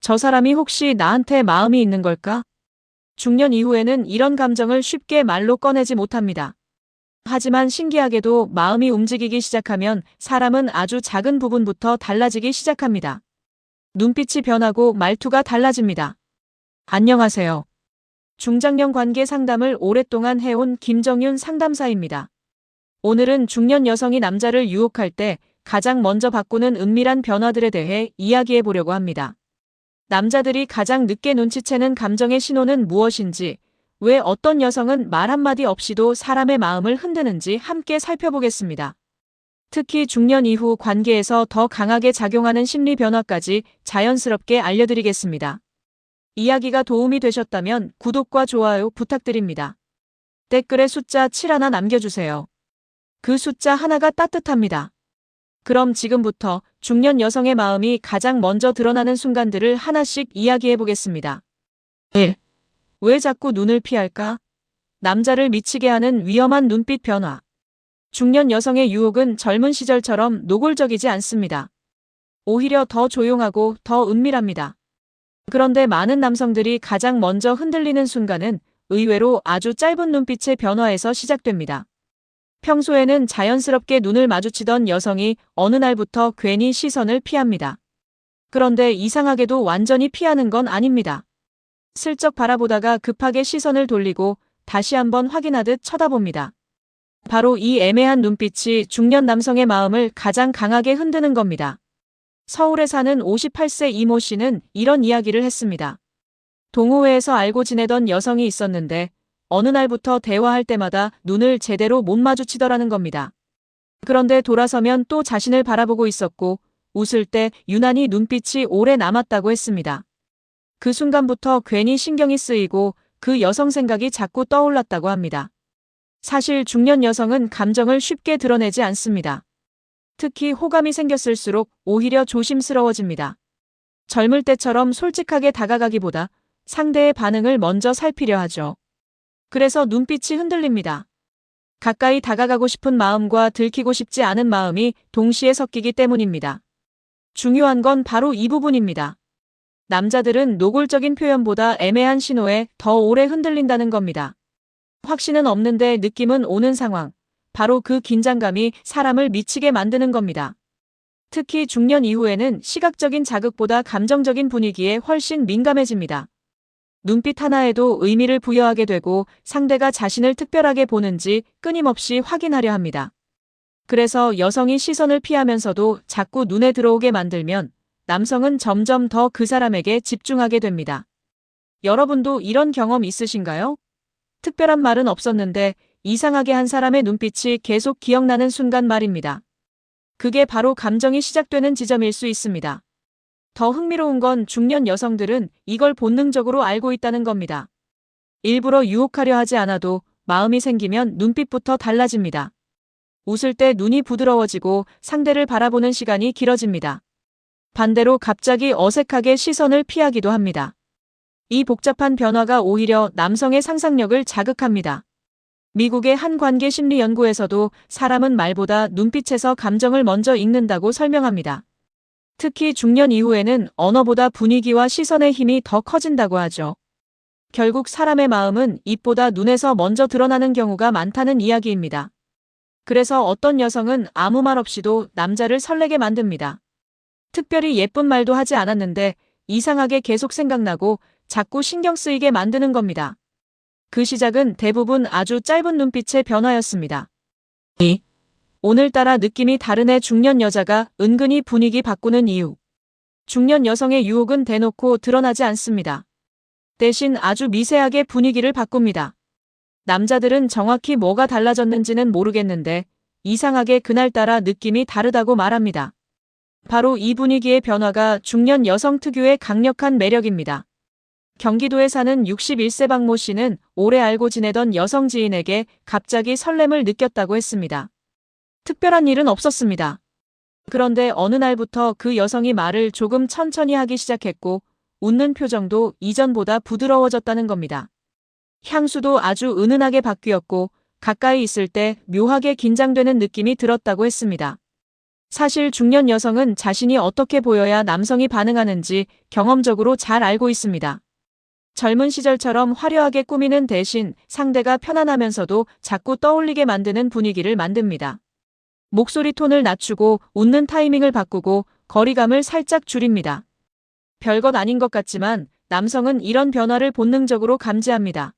저 사람이 혹시 나한테 마음이 있는 걸까? 중년 이후에는 이런 감정을 쉽게 말로 꺼내지 못합니다. 하지만 신기하게도 마음이 움직이기 시작하면 사람은 아주 작은 부분부터 달라지기 시작합니다. 눈빛이 변하고 말투가 달라집니다. 안녕하세요. 중장년 관계 상담을 오랫동안 해온 김정윤 상담사입니다. 오늘은 중년 여성이 남자를 유혹할 때 가장 먼저 바꾸는 은밀한 변화들에 대해 이야기해 보려고 합니다. 남자들이 가장 늦게 눈치채는 감정의 신호는 무엇인지, 왜 어떤 여성은 말 한마디 없이도 사람의 마음을 흔드는지 함께 살펴보겠습니다. 특히 중년 이후 관계에서 더 강하게 작용하는 심리 변화까지 자연스럽게 알려드리겠습니다. 이야기가 도움이 되셨다면 구독과 좋아요 부탁드립니다. 댓글에 숫자 7 하나 남겨주세요. 그 숫자 하나가 따뜻합니다. 그럼 지금부터 중년 여성의 마음이 가장 먼저 드러나는 순간들을 하나씩 이야기해 보겠습니다. 1. 왜 자꾸 눈을 피할까? 남자를 미치게 하는 위험한 눈빛 변화. 중년 여성의 유혹은 젊은 시절처럼 노골적이지 않습니다. 오히려 더 조용하고 더 은밀합니다. 그런데 많은 남성들이 가장 먼저 흔들리는 순간은 의외로 아주 짧은 눈빛의 변화에서 시작됩니다. 평소에는 자연스럽게 눈을 마주치던 여성이 어느 날부터 괜히 시선을 피합니다. 그런데 이상하게도 완전히 피하는 건 아닙니다. 슬쩍 바라보다가 급하게 시선을 돌리고 다시 한번 확인하듯 쳐다봅니다. 바로 이 애매한 눈빛이 중년 남성의 마음을 가장 강하게 흔드는 겁니다. 서울에 사는 58세 이모 씨는 이런 이야기를 했습니다. 동호회에서 알고 지내던 여성이 있었는데 어느 날부터 대화할 때마다 눈을 제대로 못 마주치더라는 겁니다. 그런데 돌아서면 또 자신을 바라보고 있었고 웃을 때 유난히 눈빛이 오래 남았다고 했습니다. 그 순간부터 괜히 신경이 쓰이고 그 여성 생각이 자꾸 떠올랐다고 합니다. 사실 중년 여성은 감정을 쉽게 드러내지 않습니다. 특히 호감이 생겼을수록 오히려 조심스러워집니다. 젊을 때처럼 솔직하게 다가가기보다 상대의 반응을 먼저 살피려 하죠. 그래서 눈빛이 흔들립니다. 가까이 다가가고 싶은 마음과 들키고 싶지 않은 마음이 동시에 섞이기 때문입니다. 중요한 건 바로 이 부분입니다. 남자들은 노골적인 표현보다 애매한 신호에 더 오래 흔들린다는 겁니다. 확신은 없는데 느낌은 오는 상황. 바로 그 긴장감이 사람을 미치게 만드는 겁니다. 특히 중년 이후에는 시각적인 자극보다 감정적인 분위기에 훨씬 민감해집니다. 눈빛 하나에도 의미를 부여하게 되고 상대가 자신을 특별하게 보는지 끊임없이 확인하려 합니다. 그래서 여성이 시선을 피하면서도 자꾸 눈에 들어오게 만들면 남성은 점점 더 그 사람에게 집중하게 됩니다. 여러분도 이런 경험 있으신가요? 특별한 말은 없었는데 이상하게 한 사람의 눈빛이 계속 기억나는 순간 말입니다. 그게 바로 감정이 시작되는 지점일 수 있습니다. 더 흥미로운 건 중년 여성들은 이걸 본능적으로 알고 있다는 겁니다. 일부러 유혹하려 하지 않아도 마음이 생기면 눈빛부터 달라집니다. 웃을 때 눈이 부드러워지고 상대를 바라보는 시간이 길어집니다. 반대로 갑자기 어색하게 시선을 피하기도 합니다. 이 복잡한 변화가 오히려 남성의 상상력을 자극합니다. 미국의 한 관계 심리 연구에서도 사람은 말보다 눈빛에서 감정을 먼저 읽는다고 설명합니다. 특히 중년 이후에는 언어보다 분위기와 시선의 힘이 더 커진다고 하죠. 결국 사람의 마음은 입보다 눈에서 먼저 드러나는 경우가 많다는 이야기입니다. 그래서 어떤 여성은 아무 말 없이도 남자를 설레게 만듭니다. 특별히 예쁜 말도 하지 않았는데 이상하게 계속 생각나고 자꾸 신경 쓰이게 만드는 겁니다. 그 시작은 대부분 아주 짧은 눈빛의 변화였습니다. 2. 오늘따라 느낌이 다른 애 중년 여자가 은근히 분위기 바꾸는 이유. 중년 여성의 유혹은 대놓고 드러나지 않습니다. 대신 아주 미세하게 분위기를 바꿉니다. 남자들은 정확히 뭐가 달라졌는지는 모르겠는데 이상하게 그날따라 느낌이 다르다고 말합니다. 바로 이 분위기의 변화가 중년 여성 특유의 강력한 매력입니다. 경기도에 사는 61세 박모 씨는 오래 알고 지내던 여성 지인에게 갑자기 설렘을 느꼈다고 했습니다. 특별한 일은 없었습니다. 그런데 어느 날부터 그 여성이 말을 조금 천천히 하기 시작했고 웃는 표정도 이전보다 부드러워졌다는 겁니다. 향수도 아주 은은하게 바뀌었고 가까이 있을 때 묘하게 긴장되는 느낌이 들었다고 했습니다. 사실 중년 여성은 자신이 어떻게 보여야 남성이 반응하는지 경험적으로 잘 알고 있습니다. 젊은 시절처럼 화려하게 꾸미는 대신 상대가 편안하면서도 자꾸 떠올리게 만드는 분위기를 만듭니다. 목소리 톤을 낮추고 웃는 타이밍을 바꾸고 거리감을 살짝 줄입니다. 별것 아닌 것 같지만 남성은 이런 변화를 본능적으로 감지합니다.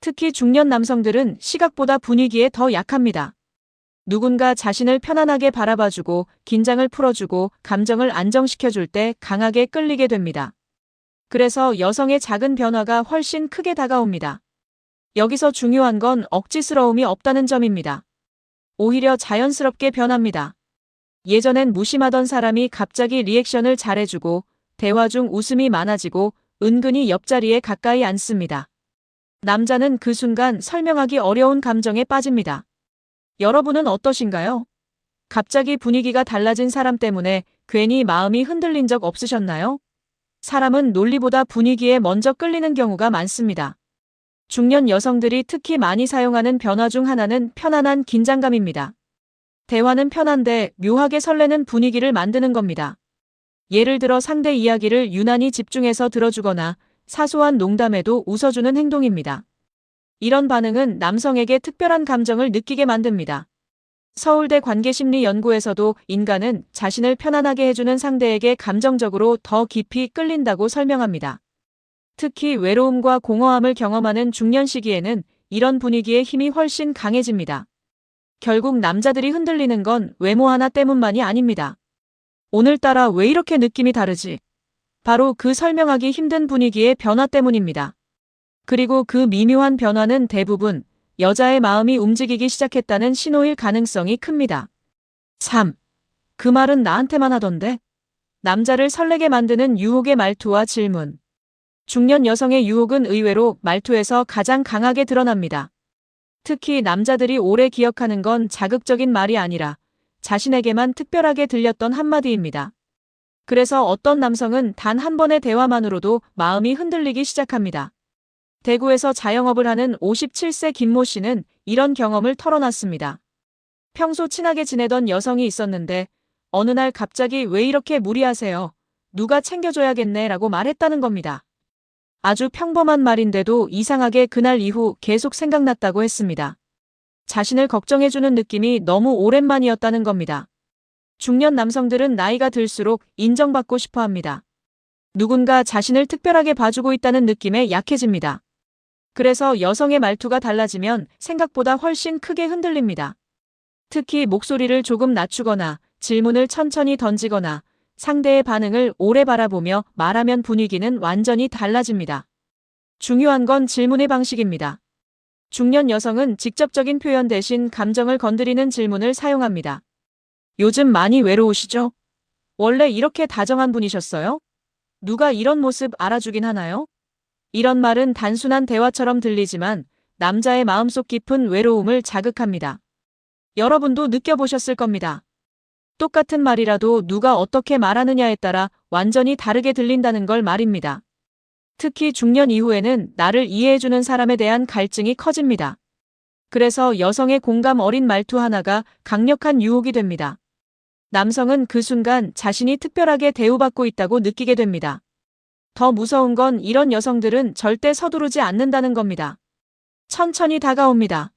특히 중년 남성들은 시각보다 분위기에 더 약합니다. 누군가 자신을 편안하게 바라봐주고 긴장을 풀어주고 감정을 안정시켜줄 때 강하게 끌리게 됩니다. 그래서 여성의 작은 변화가 훨씬 크게 다가옵니다. 여기서 중요한 건 억지스러움이 없다는 점입니다. 오히려 자연스럽게 변합니다. 예전엔 무심하던 사람이 갑자기 리액션을 잘해주고 대화 중 웃음이 많아지고 은근히 옆자리에 가까이 앉습니다. 남자는 그 순간 설명하기 어려운 감정에 빠집니다. 여러분은 어떠신가요? 갑자기 분위기가 달라진 사람 때문에 괜히 마음이 흔들린 적 없으셨나요? 사람은 논리보다 분위기에 먼저 끌리는 경우가 많습니다. 중년 여성들이 특히 많이 사용하는 변화 중 하나는 편안한 긴장감입니다. 대화는 편한데 묘하게 설레는 분위기를 만드는 겁니다. 예를 들어 상대 이야기를 유난히 집중해서 들어주거나 사소한 농담에도 웃어주는 행동입니다. 이런 반응은 남성에게 특별한 감정을 느끼게 만듭니다. 서울대 관계심리연구에서도 인간은 자신을 편안하게 해주는 상대에게 감정적으로 더 깊이 끌린다고 설명합니다. 특히 외로움과 공허함을 경험하는 중년 시기에는 이런 분위기의 힘이 훨씬 강해집니다. 결국 남자들이 흔들리는 건 외모 하나 때문만이 아닙니다. 오늘따라 왜 이렇게 느낌이 다르지? 바로 그 설명하기 힘든 분위기의 변화 때문입니다. 그리고 그 미묘한 변화는 대부분 여자의 마음이 움직이기 시작했다는 신호일 가능성이 큽니다. 3. 그 말은 나한테만 하던데? 남자를 설레게 만드는 유혹의 말투와 질문. 중년 여성의 유혹은 의외로 말투에서 가장 강하게 드러납니다. 특히 남자들이 오래 기억하는 건 자극적인 말이 아니라 자신에게만 특별하게 들렸던 한마디입니다. 그래서 어떤 남성은 단 한 번의 대화만으로도 마음이 흔들리기 시작합니다. 대구에서 자영업을 하는 57세 김모 씨는 이런 경험을 털어놨습니다. 평소 친하게 지내던 여성이 있었는데 어느 날 갑자기 왜 이렇게 무리하세요? 누가 챙겨줘야겠네 라고 말했다는 겁니다. 아주 평범한 말인데도 이상하게 그날 이후 계속 생각났다고 했습니다. 자신을 걱정해주는 느낌이 너무 오랜만이었다는 겁니다. 중년 남성들은 나이가 들수록 인정받고 싶어 합니다. 누군가 자신을 특별하게 봐주고 있다는 느낌에 약해집니다. 그래서 여성의 말투가 달라지면 생각보다 훨씬 크게 흔들립니다. 특히 목소리를 조금 낮추거나 질문을 천천히 던지거나 상대의 반응을 오래 바라보며 말하면 분위기는 완전히 달라집니다. 중요한 건 질문의 방식입니다. 중년 여성은 직접적인 표현 대신 감정을 건드리는 질문을 사용합니다. 요즘 많이 외로우시죠? 원래 이렇게 다정한 분이셨어요? 누가 이런 모습 알아주긴 하나요? 이런 말은 단순한 대화처럼 들리지만 남자의 마음속 깊은 외로움을 자극합니다. 여러분도 느껴보셨을 겁니다. 똑같은 말이라도 누가 어떻게 말하느냐에 따라 완전히 다르게 들린다는 걸 말입니다. 특히 중년 이후에는 나를 이해해주는 사람에 대한 갈증이 커집니다. 그래서 여성의 공감 어린 말투 하나가 강력한 유혹이 됩니다. 남성은 그 순간 자신이 특별하게 대우받고 있다고 느끼게 됩니다. 더 무서운 건 이런 여성들은 절대 서두르지 않는다는 겁니다. 천천히 다가옵니다.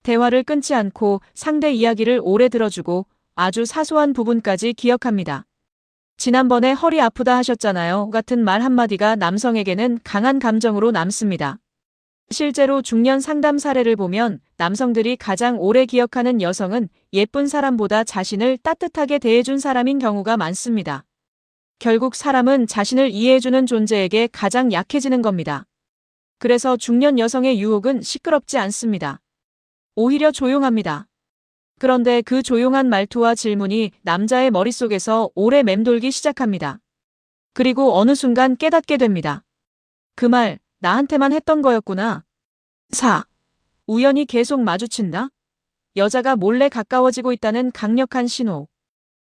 대화를 끊지 않고 상대 이야기를 오래 들어주고 아주 사소한 부분까지 기억합니다. 지난번에 허리 아프다 하셨잖아요. 같은 말 한마디가 남성에게는 강한 감정으로 남습니다. 실제로 중년 상담 사례를 보면 남성들이 가장 오래 기억하는 여성은 예쁜 사람보다 자신을 따뜻하게 대해준 사람인 경우가 많습니다. 결국 사람은 자신을 이해해주는 존재에게 가장 약해지는 겁니다. 그래서 중년 여성의 유혹은 시끄럽지 않습니다. 오히려 조용합니다. 그런데 그 조용한 말투와 질문이 남자의 머릿속에서 오래 맴돌기 시작합니다. 그리고 어느 순간 깨닫게 됩니다. 그 말, 나한테만 했던 거였구나. 4. 우연히 계속 마주친다? 여자가 몰래 가까워지고 있다는 강력한 신호.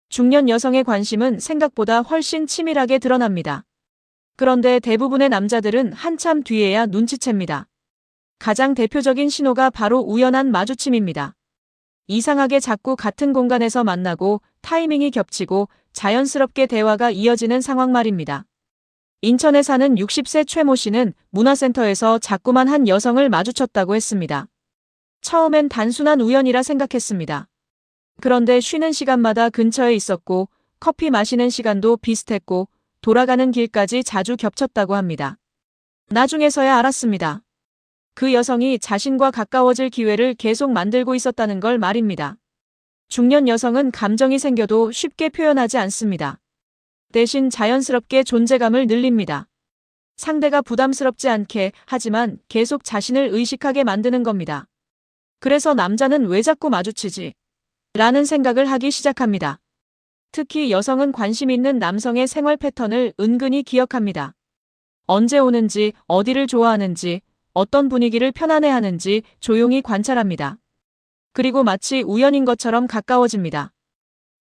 중년 여성의 관심은 생각보다 훨씬 치밀하게 드러납니다. 그런데 대부분의 남자들은 한참 뒤에야 눈치챕니다. 가장 대표적인 신호가 바로 우연한 마주침입니다. 이상하게 자꾸 같은 공간에서 만나고 타이밍이 겹치고 자연스럽게 대화가 이어지는 상황 말입니다. 인천에 사는 60세 최모 씨는 문화센터에서 자꾸만 한 여성을 마주쳤다고 했습니다. 처음엔 단순한 우연이라 생각했습니다. 그런데 쉬는 시간마다 근처에 있었고 커피 마시는 시간도 비슷했고 돌아가는 길까지 자주 겹쳤다고 합니다. 나중에서야 알았습니다. 그 여성이 자신과 가까워질 기회를 계속 만들고 있었다는 걸 말입니다. 중년 여성은 감정이 생겨도 쉽게 표현하지 않습니다. 대신 자연스럽게 존재감을 늘립니다. 상대가 부담스럽지 않게 하지만 계속 자신을 의식하게 만드는 겁니다. 그래서 남자는 왜 자꾸 마주치지? 라는 생각을 하기 시작합니다. 특히 여성은 관심 있는 남성의 생활 패턴을 은근히 기억합니다. 언제 오는지, 어디를 좋아하는지, 어떤 분위기를 편안해하는지 조용히 관찰합니다. 그리고 마치 우연인 것처럼 가까워집니다.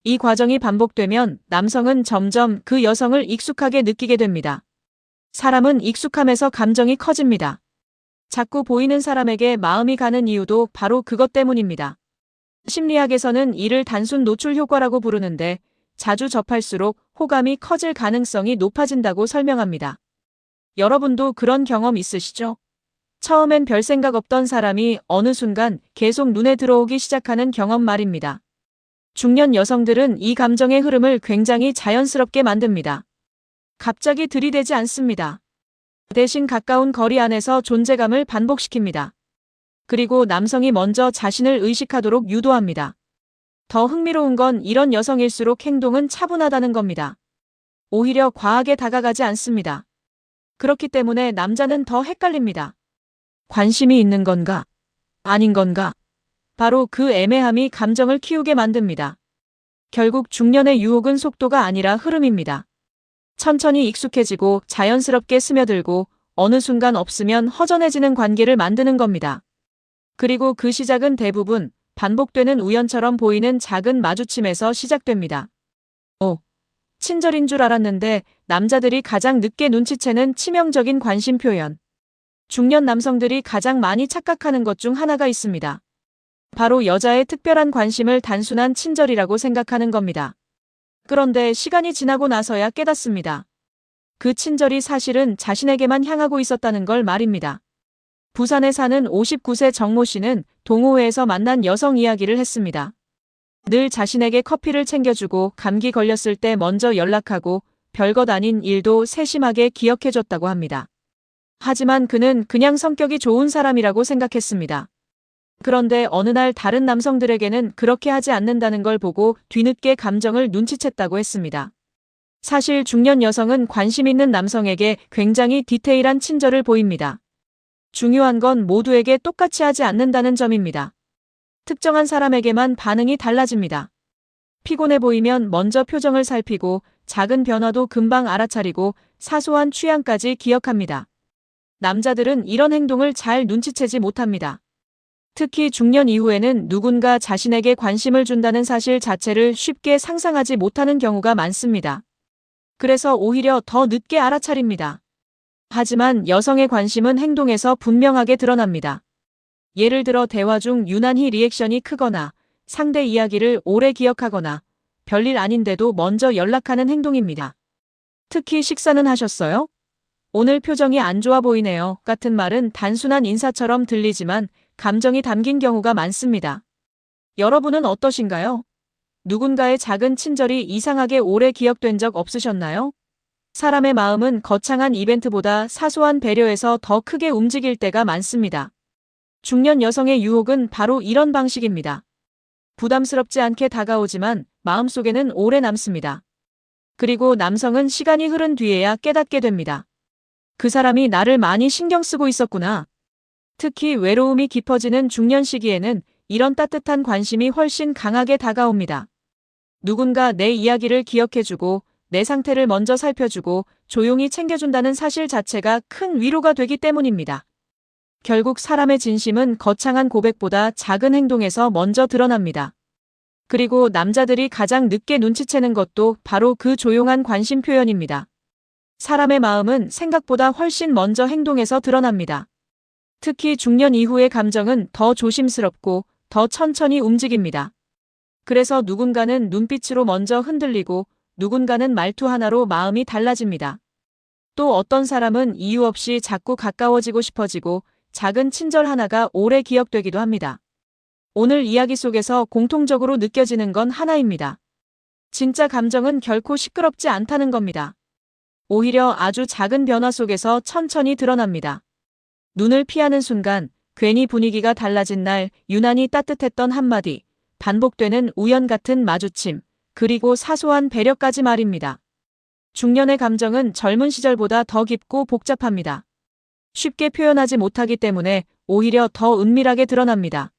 이 과정이 반복되면 남성은 점점 그 여성을 익숙하게 느끼게 됩니다. 사람은 익숙함에서 감정이 커집니다. 자꾸 보이는 사람에게 마음이 가는 이유도 바로 그것 때문입니다. 심리학에서는 이를 단순 노출 효과라고 부르는데 자주 접할수록 호감이 커질 가능성이 높아진다고 설명합니다. 여러분도 그런 경험 있으시죠? 처음엔 별 생각 없던 사람이 어느 순간 계속 눈에 들어오기 시작하는 경험 말입니다. 중년 여성들은 이 감정의 흐름을 굉장히 자연스럽게 만듭니다. 갑자기 들이대지 않습니다. 대신 가까운 거리 안에서 존재감을 반복시킵니다. 그리고 남성이 먼저 자신을 의식하도록 유도합니다. 더 흥미로운 건 이런 여성일수록 행동은 차분하다는 겁니다. 오히려 과하게 다가가지 않습니다. 그렇기 때문에 남자는 더 헷갈립니다. 관심이 있는 건가? 아닌 건가? 바로 그 애매함이 감정을 키우게 만듭니다. 결국 중년의 유혹은 속도가 아니라 흐름입니다. 천천히 익숙해지고 자연스럽게 스며들고 어느 순간 없으면 허전해지는 관계를 만드는 겁니다. 그리고 그 시작은 대부분 반복되는 우연처럼 보이는 작은 마주침에서 시작됩니다. 친절인 줄 알았는데 남자들이 가장 늦게 눈치채는 치명적인 관심 표현. 중년 남성들이 가장 많이 착각하는 것 중 하나가 있습니다. 바로 여자의 특별한 관심을 단순한 친절이라고 생각하는 겁니다. 그런데 시간이 지나고 나서야 깨닫습니다. 그 친절이 사실은 자신에게만 향하고 있었다는 걸 말입니다. 부산에 사는 59세 정모 씨는 동호회에서 만난 여성 이야기를 했습니다. 늘 자신에게 커피를 챙겨주고 감기 걸렸을 때 먼저 연락하고 별것 아닌 일도 세심하게 기억해줬다고 합니다. 하지만 그는 그냥 성격이 좋은 사람이라고 생각했습니다. 그런데 어느 날 다른 남성들에게는 그렇게 하지 않는다는 걸 보고 뒤늦게 감정을 눈치챘다고 했습니다. 사실 중년 여성은 관심 있는 남성에게 굉장히 디테일한 친절을 보입니다. 중요한 건 모두에게 똑같이 하지 않는다는 점입니다. 특정한 사람에게만 반응이 달라집니다. 피곤해 보이면 먼저 표정을 살피고 작은 변화도 금방 알아차리고 사소한 취향까지 기억합니다. 남자들은 이런 행동을 잘 눈치채지 못합니다. 특히 중년 이후에는 누군가 자신에게 관심을 준다는 사실 자체를 쉽게 상상하지 못하는 경우가 많습니다. 그래서 오히려 더 늦게 알아차립니다. 하지만 여성의 관심은 행동에서 분명하게 드러납니다. 예를 들어 대화 중 유난히 리액션이 크거나 상대 이야기를 오래 기억하거나 별일 아닌데도 먼저 연락하는 행동입니다. 특히 식사는 하셨어요? 오늘 표정이 안 좋아 보이네요. 같은 말은 단순한 인사처럼 들리지만 감정이 담긴 경우가 많습니다. 여러분은 어떠신가요? 누군가의 작은 친절이 이상하게 오래 기억된 적 없으셨나요? 사람의 마음은 거창한 이벤트보다 사소한 배려에서 더 크게 움직일 때가 많습니다. 중년 여성의 유혹은 바로 이런 방식입니다. 부담스럽지 않게 다가오지만 마음속에는 오래 남습니다. 그리고 남성은 시간이 흐른 뒤에야 깨닫게 됩니다. 그 사람이 나를 많이 신경 쓰고 있었구나. 특히 외로움이 깊어지는 중년 시기에는 이런 따뜻한 관심이 훨씬 강하게 다가옵니다. 누군가 내 이야기를 기억해주고 내 상태를 먼저 살펴주고 조용히 챙겨준다는 사실 자체가 큰 위로가 되기 때문입니다. 결국 사람의 진심은 거창한 고백보다 작은 행동에서 먼저 드러납니다. 그리고 남자들이 가장 늦게 눈치채는 것도 바로 그 조용한 관심 표현입니다. 사람의 마음은 생각보다 훨씬 먼저 행동에서 드러납니다. 특히 중년 이후의 감정은 더 조심스럽고 더 천천히 움직입니다. 그래서 누군가는 눈빛으로 먼저 흔들리고 누군가는 말투 하나로 마음이 달라집니다. 또 어떤 사람은 이유 없이 자꾸 가까워지고 싶어지고 작은 친절 하나가 오래 기억되기도 합니다. 오늘 이야기 속에서 공통적으로 느껴지는 건 하나입니다. 진짜 감정은 결코 시끄럽지 않다는 겁니다. 오히려 아주 작은 변화 속에서 천천히 드러납니다. 눈을 피하는 순간, 괜히 분위기가 달라진 날, 유난히 따뜻했던 한마디, 반복되는 우연 같은 마주침, 그리고 사소한 배려까지 말입니다. 중년의 감정은 젊은 시절보다 더 깊고 복잡합니다. 쉽게 표현하지 못하기 때문에 오히려 더 은밀하게 드러납니다.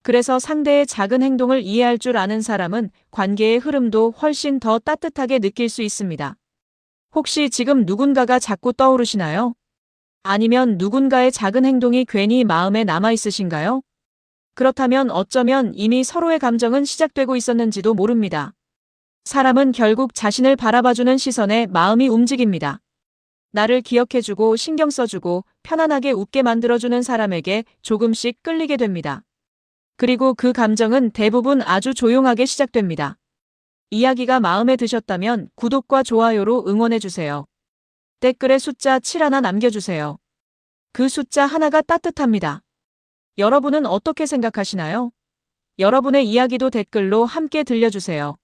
그래서 상대의 작은 행동을 이해할 줄 아는 사람은 관계의 흐름도 훨씬 더 따뜻하게 느낄 수 있습니다. 혹시 지금 누군가가 자꾸 떠오르시나요? 아니면 누군가의 작은 행동이 괜히 마음에 남아 있으신가요? 그렇다면 어쩌면 이미 서로의 감정은 시작되고 있었는지도 모릅니다. 사람은 결국 자신을 바라봐주는 시선에 마음이 움직입니다. 나를 기억해주고 신경 써주고 편안하게 웃게 만들어주는 사람에게 조금씩 끌리게 됩니다. 그리고 그 감정은 대부분 아주 조용하게 시작됩니다. 이야기가 마음에 드셨다면 구독과 좋아요로 응원해주세요. 댓글에 숫자 7 하나 남겨주세요. 그 숫자 하나가 따뜻합니다. 여러분은 어떻게 생각하시나요? 여러분의 이야기도 댓글로 함께 들려주세요.